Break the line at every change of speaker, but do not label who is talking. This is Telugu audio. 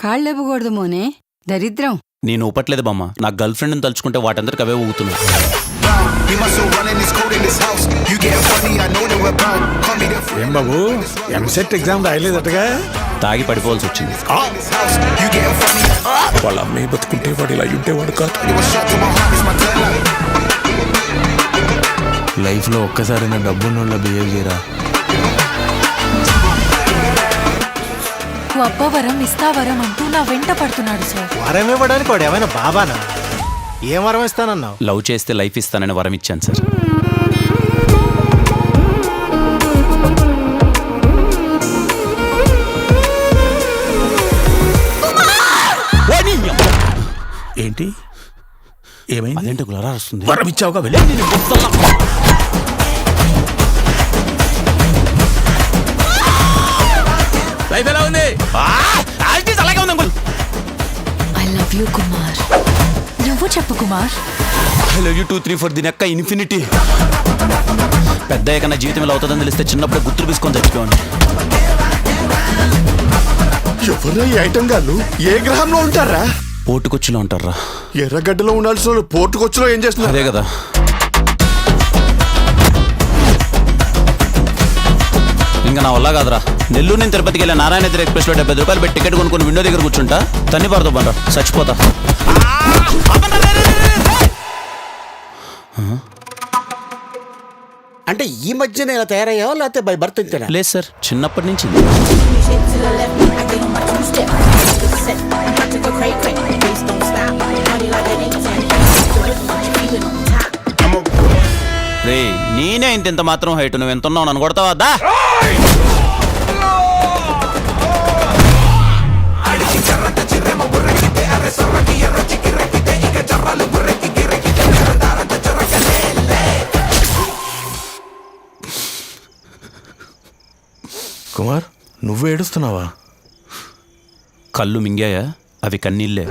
కాళ్ళెవ్వకూడదు మోనే, దరిద్రం.
నేను ఊపట్లేదు బామ్మ, నా గర్ల్ ఫ్రెండ్ని తలుచుకుంటే వాటందరికి అవే ఊగుతున్నాయి.
ఏం బాబు, ఎంసెట్ ఎగ్జామ్ రాయలేదటగా?
తాగి పడిపోవాల్సి వచ్చింది.
వాళ్ళ అమ్మాయి బతుకుంటే వాడు ఇలా ఉంటేవాడు కాదు.
లైఫ్లో ఒక్కసారి నా డబ్బున్న బిహేవ్ చేయరా.
అబ్బవరం ఇస్తావరం అంటూ నా వెంట పడుతున్నాడు సార్.
వరం ఇవ్వడానికి వాడు ఏమైనా బాబానా? ఏం వరం ఇస్తానన్నావు?
లవ్ చేస్తే లైఫ్ ఇస్తానని వరం ఇచ్చాను సార్.
ఏంటి ఏమైంది?
అదేంటి గులరా వస్తుంది?
వరం ఇచ్చావుగా, వెళ్ళి. లైఫ్ ఎలా ఉంది?
అలాగే ఉంది uncle.
I love you Kumar. నువ్వు చెప్పు కుమార్.
ఐ లవ్ యూ 2 3 4 దీని అక్క ఇన్ఫినిటీ. పెద్ద ఏకన్నా జీవితం ఇలా అవుతుందని తెలిస్తే చిన్నప్పుడే గుర్తులు తీసుకొని చచ్చిపోయాను.
ఎవరు ఈ ఐటమ్ గాళ్ళు? ఏ గ్రహంలో ఉంటారా?
పోటుకొచ్చిలో ఉంటారా?
ఎర్రగడ్డలో ఉండాల్సిన పోర్టుకొచ్చిలో ఏం చేస్తున్నారు?
అదే కదా. ఇంకా నా వల్ల కాదురా. నెల్లూరు నుంచి తిరుపతికి వెళ్ళే నారాయణ ఎక్స్ప్రెస్లో 70 రూపాయలు పెట్టి టికెట్ కొనుక్కొని విండో దగ్గర కూర్చుంటా. తన్ని పడతా బండ్రా, చచ్చిపోతా.
అంటే ఈ మధ్యన ఇలా తయారయ్యావా లేకపోతే బై బర్త్ ఇంతేనా?
లేదు సార్, చిన్నప్పటి నుంచి. రే నేనే ఇంత మాత్రం హైట్, నువ్వు ఎంత ఉన్నావు నన్ను కొడతావా? దా
కుమార్, నువ్వు ఏడుస్తున్నావా?
కళ్ళు మింగాయా? అవి కన్నీళ్ళే.